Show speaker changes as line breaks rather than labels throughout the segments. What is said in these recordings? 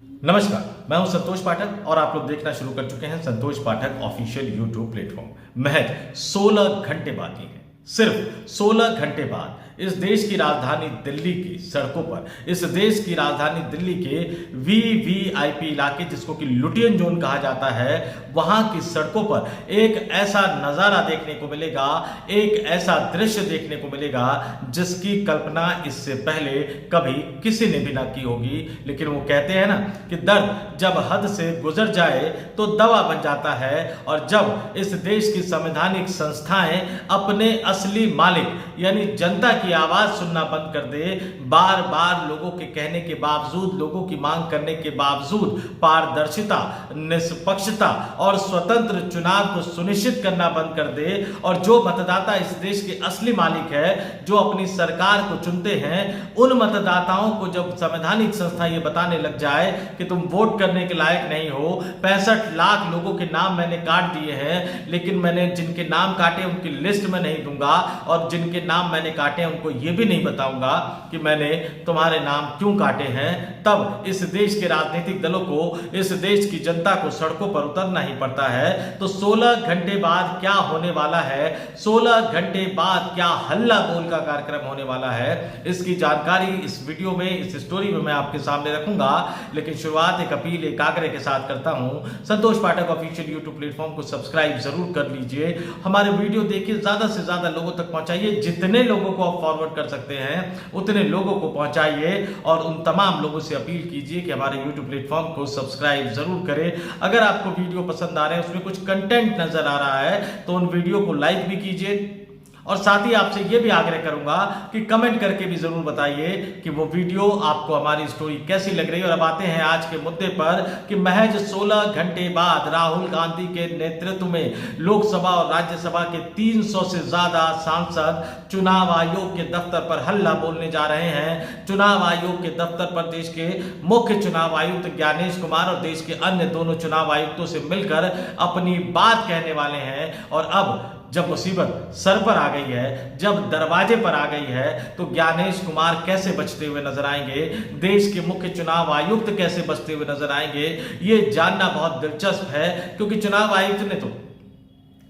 नमस्कार, मैं हूं संतोष पाठक और आप लोग देखना शुरू कर चुके हैं संतोष पाठक ऑफिशियल यूट्यूब प्लेटफॉर्म। महज 16 घंटे बाकी हैं, सिर्फ 16 घंटे बाद इस देश की राजधानी दिल्ली की सड़कों पर, इस देश की राजधानी दिल्ली के वीवीआईपी इलाके जिसको कि लुटियन जोन कहा जाता है, वहां की सड़कों पर एक ऐसा नजारा देखने को मिलेगा, एक ऐसा दृश्य देखने को मिलेगा जिसकी कल्पना इससे पहले कभी किसी ने भी ना की होगी। लेकिन वो कहते हैं ना कि दर्द जब हद से गुजर जाए तो दवा बन जाता है, और जब इस देश की संवैधानिक संस्थाएं अपने असली मालिक यानी जनता की आवाज सुनना बंद कर दे, बार बार लोगों के कहने के बावजूद, लोगों की मांग करने के बावजूद पारदर्शिता, निष्पक्षता और स्वतंत्र चुनाव को सुनिश्चित करना बंद कर दे, और जो मतदाता इस देश के असली मालिक है, जो अपनी सरकार को चुनते हैं, उन मतदाताओं को जब संवैधानिक संस्था ये बताने लग जाए कि तुम वोट करने के लायक नहीं हो, 65 लाख लोगों के नाम मैंने काट दिए हैं, लेकिन मैंने जिनके नाम काटे उनकी लिस्ट में नहीं दूंगा, और जिनके नाम मैंने काटे उनको यह भी नहीं बताऊंगा कि मैंने तुम्हारे नाम क्यों काटे हैं, तब इस देश के राजनीतिक दलों को, इस देश की जनता को सड़कों पर उतरना ही पड़ता है। तो 16 घंटे बाद क्या होने वाला है, 16 घंटे बाद क्या हल्ला बोल का कार्यक्रम होने वाला है, इसकी जानकारी इस वीडियो में, इस स्टोरी में मैं आपके सामने रखूंगा। लेकिन शुरुआत एक अपील, एक आग्रह के साथ करता हूं, संतोष पाठक ऑफिशियल यूट्यूब प्लेटफॉर्म को सब्सक्राइब जरूर कर लीजिए, हमारे वीडियो देखिए, ज्यादा से ज्यादा लोगों तक पहुंचाइए, जितने लोगों को आप फॉरवर्ड कर सकते हैं उतने लोगों को पहुंचाइए, और उन तमाम लोगों से अपील कीजिए कि हमारे यूट्यूब प्लेटफॉर्म को सब्सक्राइब जरूर करें। अगर आपको वीडियो पसंद आ रहे हैं, उसमें कुछ कंटेंट नजर आ रहा है, तो उन वीडियो को लाइक भी कीजिए, और साथ ही आपसे यह भी आग्रह करूंगा कि कमेंट करके भी जरूर बताइए कि वो वीडियो आपको, हमारी स्टोरी कैसी लग रही है। और अब आते हैं आज के मुद्दे पर कि महज 16 घंटे बाद राहुल गांधी के नेतृत्व में लोकसभा और राज्यसभा के 300 से ज्यादा सांसद चुनाव आयोग के दफ्तर पर हल्ला बोलने जा रहे हैं। चुनाव आयोग के दफ्तर पर देश के मुख्य चुनाव आयुक्त ज्ञानेश कुमार और देश के अन्य दोनों चुनाव आयुक्तों से मिलकर अपनी बात कहने वाले हैं। और अब जब मुसीबत सर पर आ गई है, जब दरवाजे पर आ गई है, तो ज्ञानेश कुमार कैसे बचते हुए नजर आएंगे, देश के मुख्य चुनाव आयुक्त कैसे बचते हुए नजर आएंगे, ये जानना बहुत दिलचस्प है। क्योंकि चुनाव आयुक्त ने तो,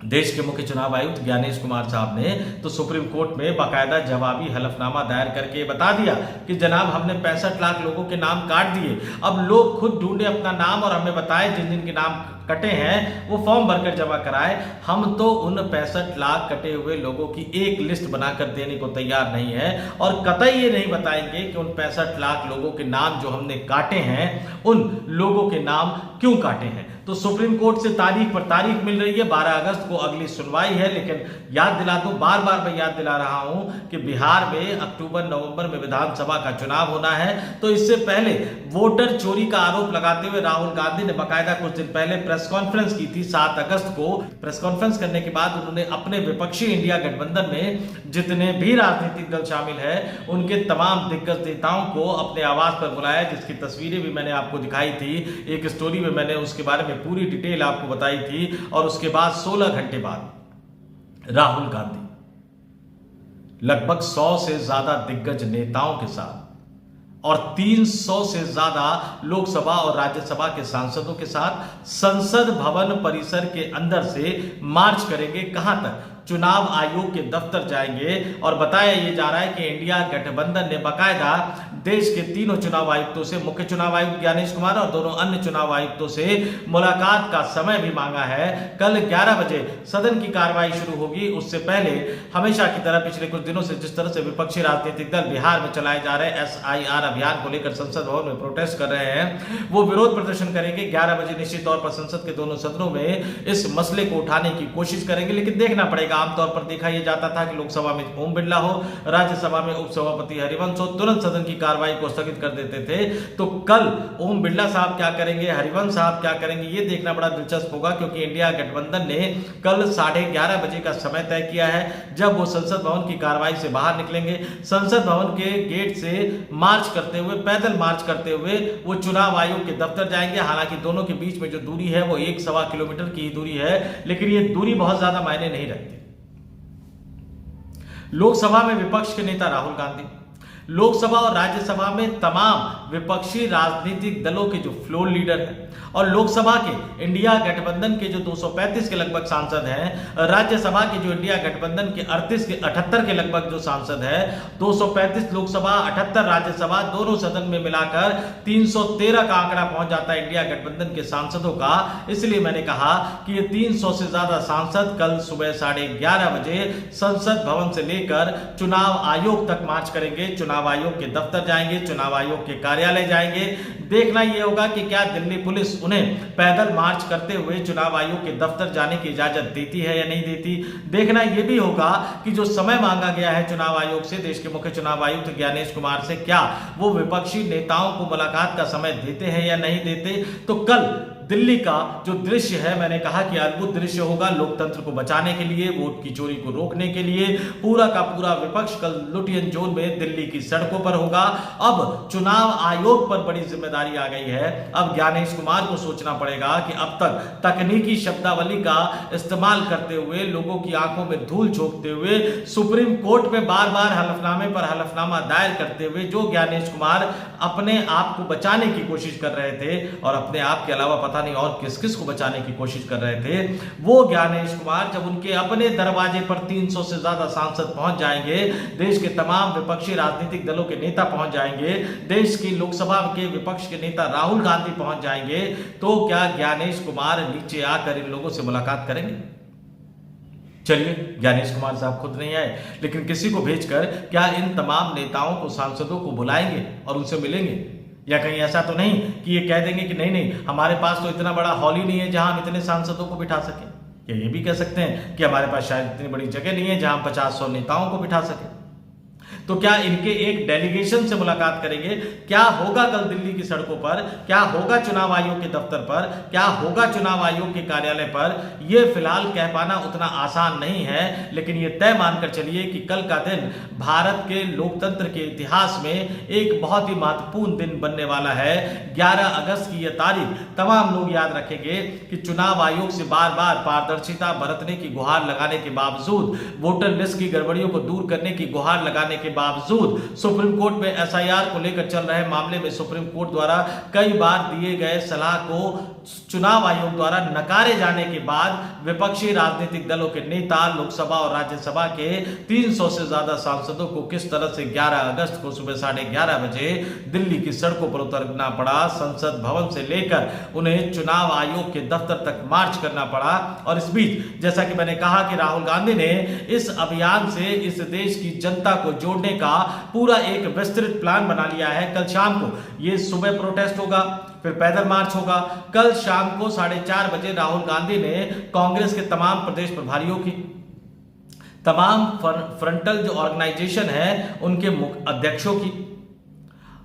देश के मुख्य चुनाव आयुक्त ज्ञानेश कुमार साहब ने तो सुप्रीम कोर्ट में बाकायदा जवाबी हलफनामा दायर करके बता दिया कि जनाब हमने 65 लाख लोगों के नाम काट दिए, अब लोग खुद ढूंढे अपना नाम और हमें बताए जिन जिन के नाम कटे हैं वो फॉर्म भरकर जमा कराए। हम तो उन 65 लाख कटे हुए लोगों की एक लिस्ट बनाकर देने को तैयार नहीं है, और कतई ये नहीं बताएंगे कि उन 65 लाख लोगों के नाम जो हमने काटे हैं, उन लोगों के नाम क्यों काटे हैं। तो सुप्रीम कोर्ट से तारीख पर तारीख मिल रही है, 12 अगस्त को अगली सुनवाई है। लेकिन याद दिला दूं, बार बार मैं याद दिला रहा हूं कि बिहार में अक्टूबर नवंबर में विधानसभा का चुनाव होना है। तो इससे पहले वोटर चोरी का आरोप लगाते हुए राहुल गांधी ने बाकायदा कुछ दिन पहले प्रेस कॉन्फ्रेंस की थी 7 अगस्त को। प्रेस कॉन्फ्रेंस करने के बाद उन्होंने अपने विपक्षी इंडिया गठबंधन में जितने भी राजनीतिक दल शामिल है, उनके तमाम दिग्गज नेताओं को अपने आवास पर बुलाया, जिसकी तस्वीरें भी मैंने आपको दिखाई थी। एक स्टोरी में मैंने उसके बारे में पूरी डिटेल आपको बताई थी। और उसके बाद 16 घंटे बाद राहुल गांधी लगभग 100 से ज्यादा दिग्गज नेताओं के साथ और 300 से ज्यादा लोकसभा और राज्यसभा के सांसदों के साथ संसद भवन परिसर के अंदर से मार्च करेंगे। कहां तक? चुनाव आयोग के दफ्तर जाएंगे। और बताया यह जा रहा है कि इंडिया गठबंधन ने बाकायदा देश के तीनों चुनाव आयुक्तों से, मुख्य चुनाव आयुक्त ज्ञानेश कुमार और दोनों अन्य चुनाव आयुक्तों से मुलाकात का समय भी मांगा है। कल 11 बजे सदन की कार्रवाई शुरू होगी। उससे पहले हमेशा की तरह पिछले कुछ दिनों से जिस तरह से विपक्षी राजनीतिक दल बिहार में चलाए जा रहे SIR अभियान को लेकर संसद भवन में प्रोटेस्ट कर रहे हैं, वो विरोध प्रदर्शन करेंगे। 11 बजे निश्चित तौर पर संसद के दोनों सदनों में इस मसले को उठाने की कोशिश करेंगे। लेकिन देखना पड़ेगा, आमतौर पर देखा यह जाता था कि लोकसभा में ओम बिरला हो, राज्यसभा में उपसभापति हरिवंश हो, तुरंत सदन की कार्रवाई को स्थगित कर देते थे। तो कल ओम बिरला साहब क्या करेंगे, हरिवंश साहब क्या करेंगे, यह देखना बड़ा दिलचस्प होगा। क्योंकि इंडिया गठबंधन ने कल 11:30 बजे का समय तय किया है, जब वो संसद भवन की कार्रवाई से बाहर निकलेंगे। संसद भवन के गेट से मार्च करते हुए, पैदल मार्च करते हुए वो चुनाव आयोग के दफ्तर जाएंगे। हालांकि दोनों के बीच में जो दूरी है वो 1-1.25 किलोमीटर की ही दूरी है, लेकिन ये दूरी बहुत ज्यादा मायने नहीं रखती। लोकसभा में विपक्ष के नेता राहुल गांधी, लोकसभा और राज्यसभा में तमाम विपक्षी राजनीतिक दलों के जो फ्लोर लीडर हैं और लोकसभा के इंडिया गठबंधन के जो 235 के लगभग सांसद हैं, राज्यसभा के जो इंडिया गठबंधन के 78 के लगभग जो सांसद हैं, 235 लोकसभा 78 राज्यसभा दोनों सदन में मिलाकर 313 का आंकड़ा पहुंच जाता है इंडिया गठबंधन के सांसदों का। इसलिए मैंने कहा कि ये 300 से ज्यादा सांसद कल सुबह 11:30 बजे संसद भवन से लेकर चुनाव आयोग तक मार्च करेंगे, चुनाव आयोग के दफ्तर जाएंगे, चुनाव आयोग के कार्यालय जाएंगे। देखना यह होगा कि क्या दिल्ली पुलिस उन्हें पैदल मार्च करते हुए चुनाव आयोग के दफ्तर जाने की इजाजत देती है या नहीं देती। देखना यह भी होगा कि जो समय मांगा गया है चुनाव आयोग से, देश के मुख्य चुनाव आयुक्त ज्ञानेश कुमार से, क्या वो विपक्षी नेताओं को मुलाकात का समय देते हैं या नहीं देते। तो कल दिल्ली का जो दृश्य है, मैंने कहा कि अद्भुत दृश्य होगा। लोकतंत्र को बचाने के लिए, वोट की चोरी को रोकने के लिए पूरा का पूरा विपक्ष कल लुटियन जोन में दिल्ली की सड़कों पर होगा। अब चुनाव आयोग पर बड़ी जिम्मेदारी आ गई है। अब ज्ञानेश कुमार को सोचना पड़ेगा कि अब तक तकनीकी शब्दावली का इस्तेमाल करते हुए, लोगों की आंखों में धूल झोंकते हुए, सुप्रीम कोर्ट में बार बार हलफनामे पर हलफनामा दायर करते हुए जो ज्ञानेश कुमार अपने आप को बचाने की कोशिश कर रहे थे और अपने आप के अलावा पता नहीं और किस किस को बचाने की कोशिश कर रहे थे, वो ज्ञानेश कुमार जब उनके अपने दरवाजे पर 300 से ज्यादा सांसद पहुंच जाएंगे, देश के तमाम विपक्षी राजनीतिक दलों के नेता पहुंच जाएंगे, देश की लोकसभा के विपक्ष के नेता राहुल गांधी पहुंच जाएंगे, तो क्या ज्ञानेश कुमार नीचे आकर इन लोगों से मुलाकात करेंगे? चलिए, ज्ञानेश कुमार साहब खुद नहीं आए, लेकिन किसी को भेजकर क्या इन तमाम नेताओं को, सांसदों को बुलाएंगे और उनसे मिलेंगे? या कहीं ऐसा तो नहीं कि ये कह देंगे कि नहीं नहीं, हमारे पास तो इतना बड़ा हॉल ही नहीं है जहां हम इतने सांसदों को बिठा सकें। या ये भी कह सकते हैं कि हमारे पास शायद इतनी बड़ी जगह नहीं है जहां हम 50-100 नेताओं को बिठा सकें। तो क्या इनके एक डेलीगेशन से मुलाकात करेंगे? क्या होगा कल दिल्ली की सड़कों पर? क्या होगा चुनाव आयोग के दफ्तर पर? क्या होगा चुनाव आयोग के कार्यालय पर? यह फिलहाल कह पाना उतना आसान नहीं है, लेकिन यह तय मानकर चलिए कि कल का दिन भारत के लोकतंत्र के इतिहास में एक बहुत ही महत्वपूर्ण दिन बनने वाला है। 11 अगस्त की यह तारीख तमाम लोग याद रखेंगे कि चुनाव आयोग से बार बार पारदर्शिता बरतने की गुहार लगाने के बावजूद, वोटर लिस्ट की गड़बड़ियों को दूर करने की गुहार लगाने के बावजूद, सुप्रीम कोर्ट में एसआईआर को लेकर चल रहे मामले में सुप्रीम कोर्ट द्वारा कई बार दिए गए सलाह को चुनाव आयोग द्वारा नकारे जाने के बाद विपक्षी राजनीतिक दलों के नेता लोकसभा और राज्यसभा के 300 से ज्यादा सांसदों को किस तरह से 11 अगस्त को सुबह 11:30 बजे दिल्ली की सड़कों पर उतरना पड़ा, संसद भवन से लेकर उन्हें चुनाव आयोग के दफ्तर तक मार्च करना पड़ा। और इस बीच जैसा कि मैंने कहा कि राहुल गांधी ने इस अभियान से इस देश की जनता को जोड़ने का पूरा एक विस्तृत प्लान बना लिया है। कल शाम को ये सुबह प्रोटेस्ट होगा, फिर पैदल मार्च होगा। कल शाम को 4:30 बजे राहुल गांधी ने कांग्रेस के तमाम प्रदेश प्रभारियों की, तमाम फ्रंटल जो ऑर्गेनाइजेशन है उनके अध्यक्षों की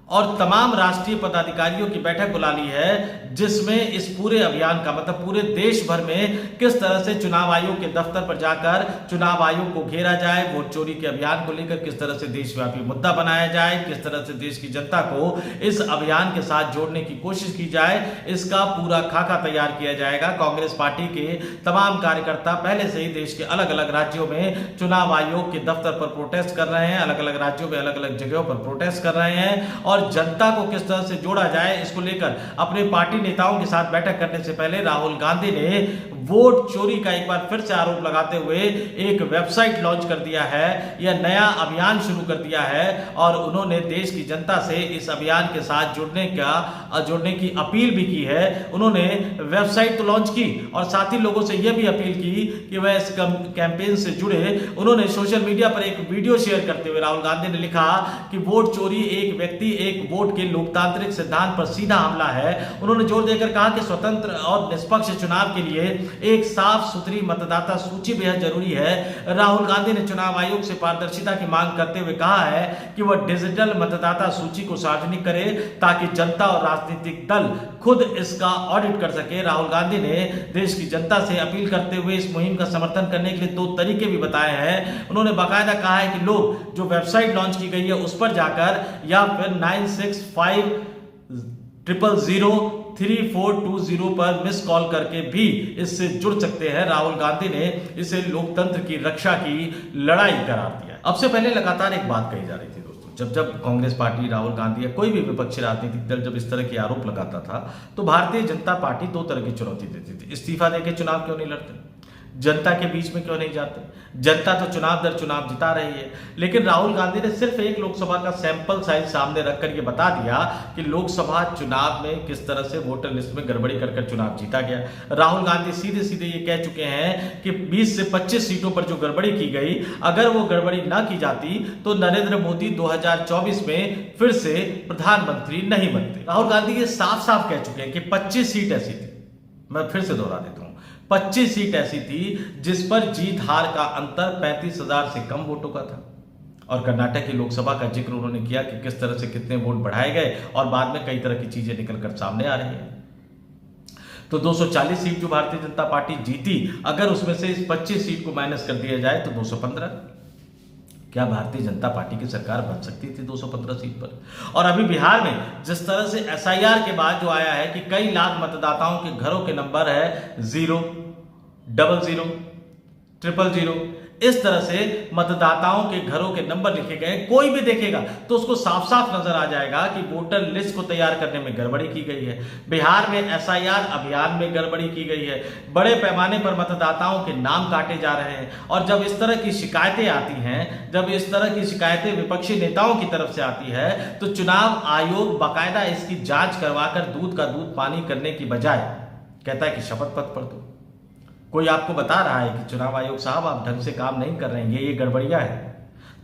और तमाम राष्ट्रीय पदाधिकारियों की बैठक बुला ली है, जिसमें इस पूरे अभियान का मतलब पूरे देश भर में किस तरह से चुनाव आयोग के दफ्तर पर जाकर चुनाव आयोग को घेरा जाए, वोट चोरी के अभियान को लेकर किस तरह से देशव्यापी मुद्दा बनाया जाए, किस तरह से देश की जनता को इस अभियान के साथ जोड़ने की कोशिश की जाए, इसका पूरा खाका तैयार किया जाएगा। कांग्रेस पार्टी के तमाम कार्यकर्ता पहले से ही देश के अलग अलग राज्यों में चुनाव आयोग के दफ्तर पर प्रोटेस्ट कर रहे हैं, अलग अलग राज्यों में अलग अलग जगहों पर प्रोटेस्ट कर रहे हैं और जनता को किस तरह से जोड़ा जाए इसको लेकर अपने पार्टी नेताओं के साथ बैठक करने से पहले राहुल गांधी ने वोट चोरी का एक बार फिर से आरोप लगाते हुए एक वेबसाइट लॉन्च कर दिया है, यह नया अभियान शुरू कर दिया है और उन्होंने देश की जनता से इस अभियान के साथ जुड़ने की अपील भी की है। उन्होंने वेबसाइट तो लॉन्च की और साथ ही लोगों से यह भी अपील की कि वह इस कैंपेन से जुड़े। उन्होंने सोशल मीडिया पर एक वीडियो शेयर करते हुए राहुल गांधी ने लिखा कि वोट चोरी एक व्यक्ति एक वोट के लोकतांत्रिक सिद्धांत पर सीधा हमला है। उन्होंने जोर देकर कहा कि स्वतंत्र और निष्पक्ष चुनाव के लिए एक साफ सुथरी मतदाता सूची बेहद जरूरी है। राहुल गांधी ने चुनाव आयोग से पारदर्शिता की मांग करते हुए कहा है कि वह डिजिटल मतदाता सूची को सार्वजनिक करे ताकि जनता और राजनीतिक दल खुद इसका ऑडिट कर सके। राहुल गांधी ने देश की जनता से अपील करते हुए इस मुहिम का समर्थन करने के लिए 2 तरीके भी बताए हैं। उन्होंने बाकायदा कहा है कि लोग जो वेबसाइट लॉन्च की गई है उस पर जाकर या फिर 9650003420 पर मिस कॉल करके भी इससे जुड़ सकते हैं। राहुल गांधी ने इसे लोकतंत्र की रक्षा की लड़ाई करार दिया। अब से पहले लगातार एक बात कही जा रही थी दोस्तों जब जब कांग्रेस पार्टी, राहुल गांधी या कोई भी विपक्षी राजनीतिक दल जब इस तरह के आरोप लगाता था तो भारतीय जनता पार्टी दो तरह की चुनौती देती थी। इस्तीफा देके चुनाव क्यों नहीं लड़ते, जनता के बीच में क्यों नहीं जाते, जनता तो चुनाव दर चुनाव जिता रही है। लेकिन राहुल गांधी ने सिर्फ एक लोकसभा का सैंपल साइज सामने रखकर ये बता दिया कि लोकसभा चुनाव में किस तरह से वोटर लिस्ट में गड़बड़ी कर चुनाव जीता गया। राहुल गांधी सीधे सीधे ये कह चुके हैं कि 20 से 25 सीटों पर जो गड़बड़ी की गई, अगर वो गड़बड़ी ना की जाती तो नरेंद्र मोदी 2024 में फिर से प्रधानमंत्री नहीं बनते। राहुल गांधी ये साफ साफ कह चुके हैं कि 25 सीट ऐसी थी, मैं फिर से दोहरा देता हूं, 25 सीट ऐसी थी जिस पर जीत हार का अंतर 35,000 से कम वोटों का था। और कर्नाटक की लोकसभा का जिक्र उन्होंने किया कि किस तरह से कितने वोट बढ़ाए गए और बाद में कई तरह की चीजें निकलकर सामने आ रही है। तो 240 सीट जो भारतीय जनता पार्टी जीती, अगर उसमें से इस 25 सीट को माइनस कर दिया जाए तो 215। क्या भारतीय जनता पार्टी की सरकार बन सकती थी 215 सीट पर? और अभी बिहार में जिस तरह से एसआईआर के बाद जो आया है कि कई लाख मतदाताओं के घरों के नंबर है 0, 00, 000, इस तरह से मतदाताओं के घरों के नंबर लिखे गए, कोई भी देखेगा तो उसको साफ साफ नजर आ जाएगा कि वोटर लिस्ट को तैयार करने में गड़बड़ी की गई है। बिहार में एसआईआर अभियान में गड़बड़ी की गई है, बड़े पैमाने पर मतदाताओं के नाम काटे जा रहे हैं। और जब इस तरह की शिकायतें आती हैं, जब इस तरह की शिकायतें विपक्षी नेताओं की तरफ से आती है, तो चुनाव आयोग बाकायदा इसकी जांच करवाकर दूध का दूध पानी करने की बजाय कहता है कि शपथ पत्र पर दो। कोई आपको बता रहा है कि चुनाव आयोग साहब आप ढंग से काम नहीं कर रहे हैं, ये गड़बड़ियां हैं,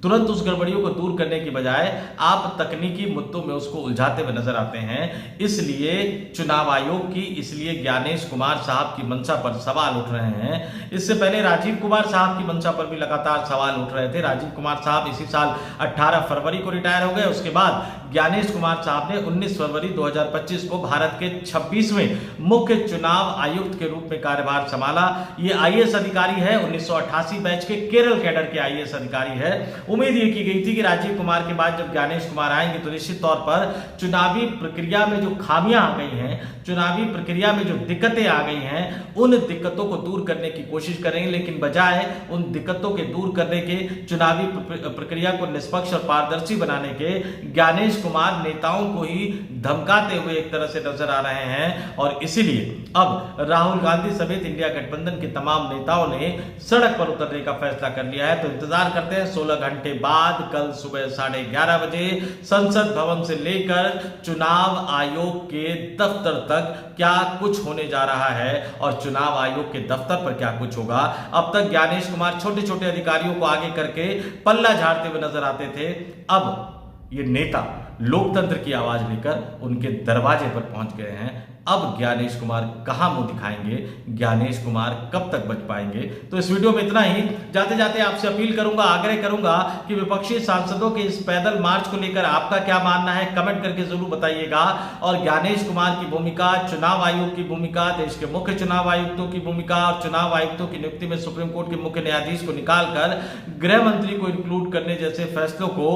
तुरंत उस गड़बड़ियों को दूर करने की बजाय आप तकनीकी मुद्दों में उसको उलझाते हुए नजर आते हैं। इसलिए चुनाव आयोग की, इसलिए ज्ञानेश कुमार साहब की मंशा पर सवाल उठ रहे हैं। इससे पहले राजीव कुमार साहब की मंशा पर भी लगातार सवाल उठ रहे थे। राजीव कुमार साहब इसी साल 18 फरवरी को रिटायर हो गए। उसके बाद ज्ञानेश कुमार साहब ने 19 फरवरी 2025 को भारत के 26वें मुख्य चुनाव आयुक्त के रूप में कार्यभार संभाला। ये आईएएस अधिकारी है, 1988 बैच के केरल कैडर के आईएएस अधिकारी है। उम्मीद ये की गई थी कि राजीव कुमार के बाद जब ज्ञानेश कुमार आएंगे तो निश्चित तौर पर चुनावी प्रक्रिया में जो खामियां आ गई हैं, चुनावी प्रक्रिया में जो दिक्कतें आ गई हैं, उन दिक्कतों को दूर करने की कोशिश करेंगे। लेकिन बजाय उन दिक्कतों के दूर करने के, चुनावी प्रक्रिया को निष्पक्ष और पारदर्शी बनाने के, ज्ञानेश कुमार नेताओं को ही धमकाते हुए एक तरह से नजर आ रहे हैं। और इसीलिए अब राहुल गांधी समेत इंडिया गठबंधन के तमाम नेताओं ने सड़क पर उतरने का फैसला कर लिया है। तो इंतजार करते हैं 16 घंटे बाद कल सुबह 11:30 बजे संसद भवन से लेकर चुनाव आयोग के दफ्तर तक क्या कुछ होने जा रहा है और चुनाव आयोग के दफ्तर पर क्या कुछ होगा। अब तक ज्ञानेश कुमार छोटे छोटे अधिकारियों को आगे करके पल्ला झाड़ते हुए नजर आते थे। अब ये नेता लोकतंत्र की आवाज लेकर उनके दरवाजे पर पहुंच गए हैं। अब ज्ञानेश कुमार कहां मुंह दिखाएंगे, ज्ञानेश कुमार कब तक बच पाएंगे? तो इस वीडियो में इतना ही। जाते जाते आपसे अपील करूंगा, आग्रह करूंगा कि विपक्षी सांसदों के इस पैदल मार्च को लेकर आपका क्या मानना है, कमेंट करके जरूर बताइएगा। और ज्ञानेश कुमार की भूमिका, चुनाव आयोग की भूमिका, देश के मुख्य चुनाव आयुक्तों की भूमिका और चुनाव आयुक्तों की नियुक्ति में सुप्रीम कोर्ट के मुख्य न्यायाधीश को निकालकर गृह मंत्री को इंक्लूड करने जैसे फैसलों को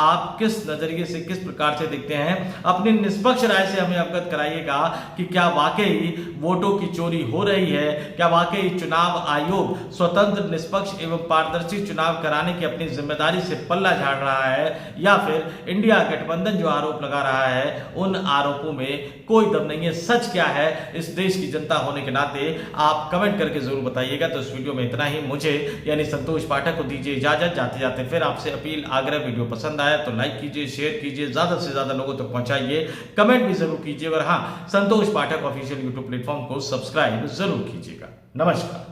आप किस नजरिए से, किस प्रकार से देखते हैं? अपनी निष्पक्ष राय से हमें अवगत कराइएगा कि क्या वाकई वोटों की चोरी हो रही है, क्या वाकई चुनाव आयोग स्वतंत्र, निष्पक्ष एवं पारदर्शी चुनाव कराने की अपनी जिम्मेदारी से पल्ला झाड़ रहा है, या फिर इंडिया गठबंधन जो आरोप लगा रहा है उन आरोपों में कोई दम नहीं है। सच क्या है, इस देश की जनता होने के नाते आप कमेंट करके जरूर बताइएगा। तो इस वीडियो में इतना ही। मुझे यानी संतोष पाठक को दीजिए इजाजत। जाते जाते फिर आपसे अपील, आग्रह, वीडियो पसंद आया तो लाइक कीजिए, शेयर कीजिए, ज्यादा से ज्यादा लोगों तक पहुंचाइए, कमेंट भी जरूर कीजिए और हाँ, संतोष पाठक ऑफिशियल यूट्यूब प्लेटफॉर्म को सब्सक्राइब जरूर कीजिएगा। नमस्कार।